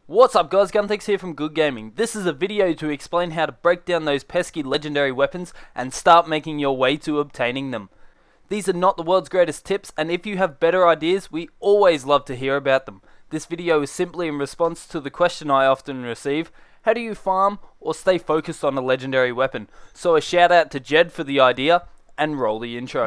What's up guys, Gunthix here from Good Gaming. This is a video to explain how to break down those pesky legendary weapons and start making your way to obtaining them. These are not the world's greatest tips, and if you have better ideas, we always love to hear about them. This video is simply in response to the question I often receive: how do you farm or stay focused on a legendary weapon? So a shout out to Jed for the idea, and roll the intro.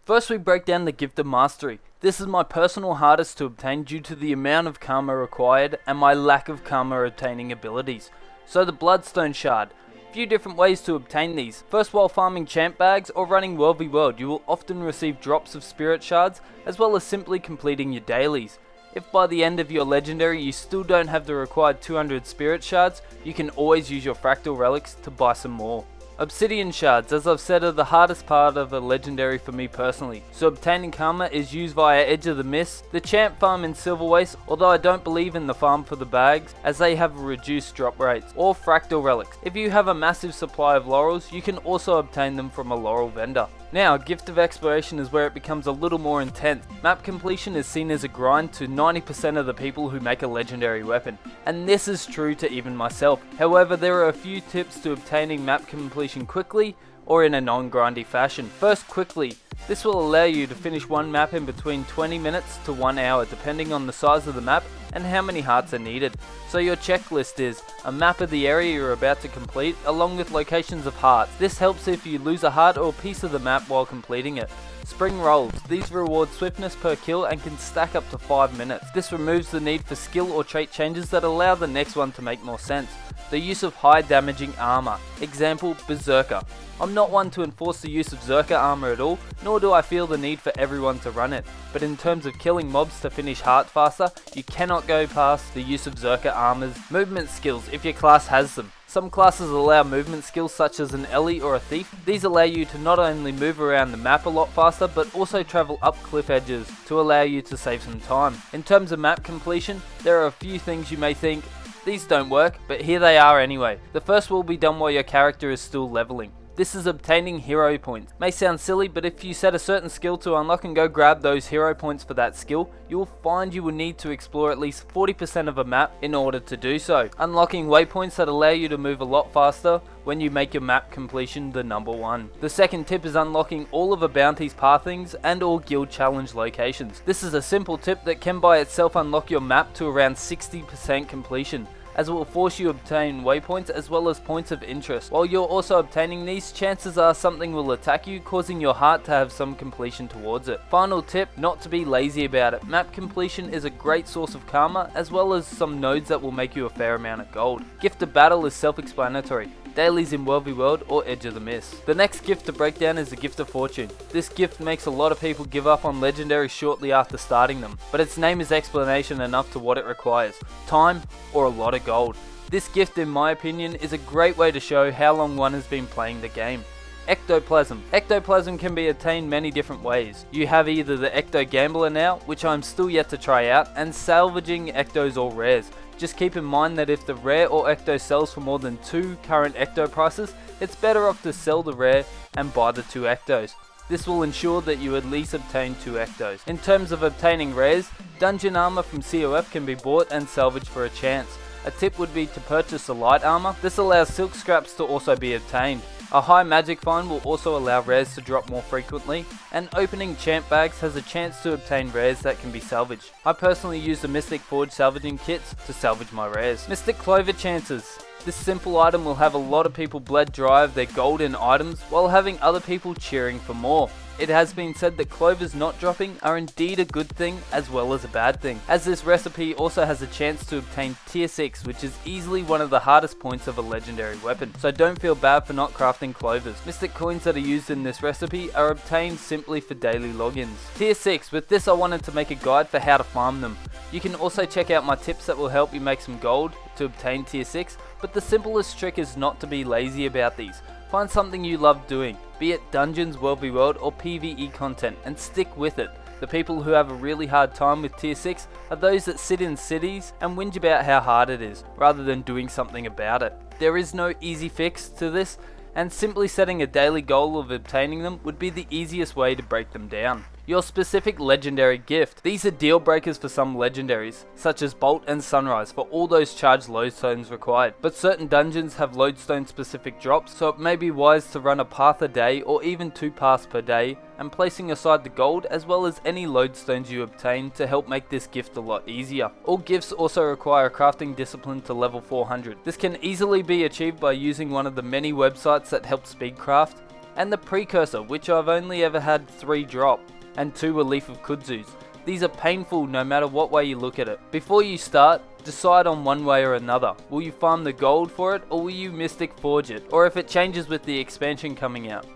First we break down the Gift of Mastery. This is my personal hardest to obtain due to the amount of karma required and my lack of karma obtaining abilities. So the Bloodstone Shard. Few different ways to obtain these. First, while farming champ bags or running World v World, you will often receive drops of spirit shards as well as simply completing your dailies. If by the end of your legendary you still don't have the required 200 spirit shards, you can always use your fractal relics to buy some more. Obsidian shards, as I've said, are the hardest part of a legendary for me personally, so obtaining karma is used via Edge of the Mist, the champ farm in Silver Waste, although I don't believe in the farm for the bags as they have reduced drop rates, or fractal relics. If you have a massive supply of laurels, you can also obtain them from a laurel vendor. Now, Gift of Exploration is where it becomes a little more intense. Map completion is seen as a grind to 90% of the people who make a legendary weapon, and this is true to even myself. However, there are a few tips to obtaining map completion quickly or in a non-grindy fashion. First, quickly. This will allow you to finish one map in between 20 minutes to 1 hour depending on the size of the map and how many hearts are needed. So your checklist is a map of the area you're about to complete along with locations of hearts. This helps if you lose a heart or a piece of the map while completing it. Spring rolls. These reward swiftness per kill and can stack up to 5 minutes. This removes the need for skill or trait changes that allow the next one to make more sense. The use of high damaging armor. Example, Berserker. I'm not one to enforce the use of Zerker armor at all, nor do I feel the need for everyone to run it. But in terms of killing mobs to finish heart faster, you cannot go past the use of Zerker armors. Movement skills, if your class has them. Some classes allow movement skills such as an Ellie or a Thief. These allow you to not only move around the map a lot faster, but also travel up cliff edges to allow you to save some time. In terms of map completion, there are a few things you may think, these don't work, but here they are anyway. The first will be done while your character is still leveling. This is obtaining hero points. May sound silly, but if you set a certain skill to unlock and go grab those hero points for that skill, you will find you will need to explore at least 40% of a map in order to do so. Unlocking waypoints that allow you to move a lot faster when you make your map completion the number one. The second tip is unlocking all of a bounty's pathings and all guild challenge locations. This is a simple tip that can by itself unlock your map to around 60% completion, as it will force you to obtain waypoints as well as points of interest. While you're also obtaining these, chances are something will attack you, causing your heart to have some completion towards it. Final tip, not to be lazy about it. Map completion is a great source of karma, as well as some nodes that will make you a fair amount of gold. Gift of Battle is self-explanatory. Dailies in World v World or Edge of the Mist. The next gift to break down is the Gift of Fortune. This gift makes a lot of people give up on legendaries shortly after starting them, but its name is explanation enough to what it requires: time or a lot of gold. This gift, in my opinion, is a great way to show how long one has been playing the game. Ectoplasm. Ectoplasm can be attained many different ways. You have either the Ecto Gambler now, which I'm still yet to try out, and salvaging Ectos or rares. Just keep in mind that if the rare or Ecto sells for more than 2 current Ecto prices, it's better off to sell the rare and buy the 2 Ectos. This will ensure that you at least obtain 2 Ectos. In terms of obtaining rares, dungeon armor from COF can be bought and salvaged for a chance. A tip would be to purchase the light armor. This allows silk scraps to also be obtained. A high magic find will also allow rares to drop more frequently, and opening champ bags has a chance to obtain rares that can be salvaged. I personally use the Mystic Forge salvaging kits to salvage my rares. Mystic Clover chances. This simple item will have a lot of people bled dry of their golden items while having other people cheering for more. It has been said that clovers not dropping are indeed a good thing as well as a bad thing, as this recipe also has a chance to obtain tier 6, which is easily one of the hardest points of a legendary weapon, so don't feel bad for not crafting clovers. Mystic coins that are used in this recipe are obtained simply for daily logins. Tier 6, with this I wanted to make a guide for how to farm them. You can also check out my tips that will help you make some gold to obtain tier 6, but the simplest trick is not to be lazy about these. Find something you love doing, be it dungeons, World v World or PvE content, and stick with it. The people who have a really hard time with tier 6 are those that sit in cities and whinge about how hard it is, rather than doing something about it. There is no easy fix to this, and simply setting a daily goal of obtaining them would be the easiest way to break them down. Your specific legendary gift. These are deal breakers for some legendaries, such as Bolt and Sunrise for all those charged lodestones required, but certain dungeons have lodestone specific drops, so it may be wise to run a path a day or even 2 paths per day, and placing aside the gold as well as any lodestones you obtain to help make this gift a lot easier. All gifts also require crafting discipline to level 400. This can easily be achieved by using one of the many websites that help speedcraft, and the precursor, which I've only ever had 3 drop, and 2 were Leaf of Kudzus. These are painful no matter what way you look at it. Before you start, decide on one way or another. Will you farm the gold for it, or will you Mystic Forge it, or if it changes with the expansion coming out?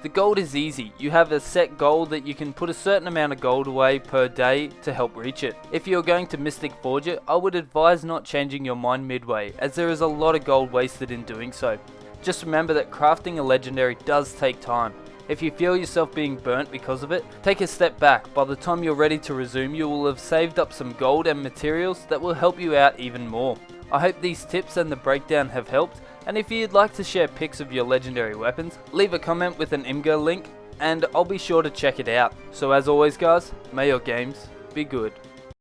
The gold is easy. You have a set goal that you can put a certain amount of gold away per day to help reach it. If you're going to Mystic Forge it, I would advise not changing your mind midway, as there is a lot of gold wasted in doing so. Just remember that crafting a legendary does take time. If you feel yourself being burnt because of it, take a step back. By the time you're ready to resume, you will have saved up some gold and materials that will help you out even more. I hope these tips and the breakdown have helped, and if you'd like to share pics of your legendary weapons, leave a comment with an Imgur link and I'll be sure to check it out. So as always guys, may your games be good.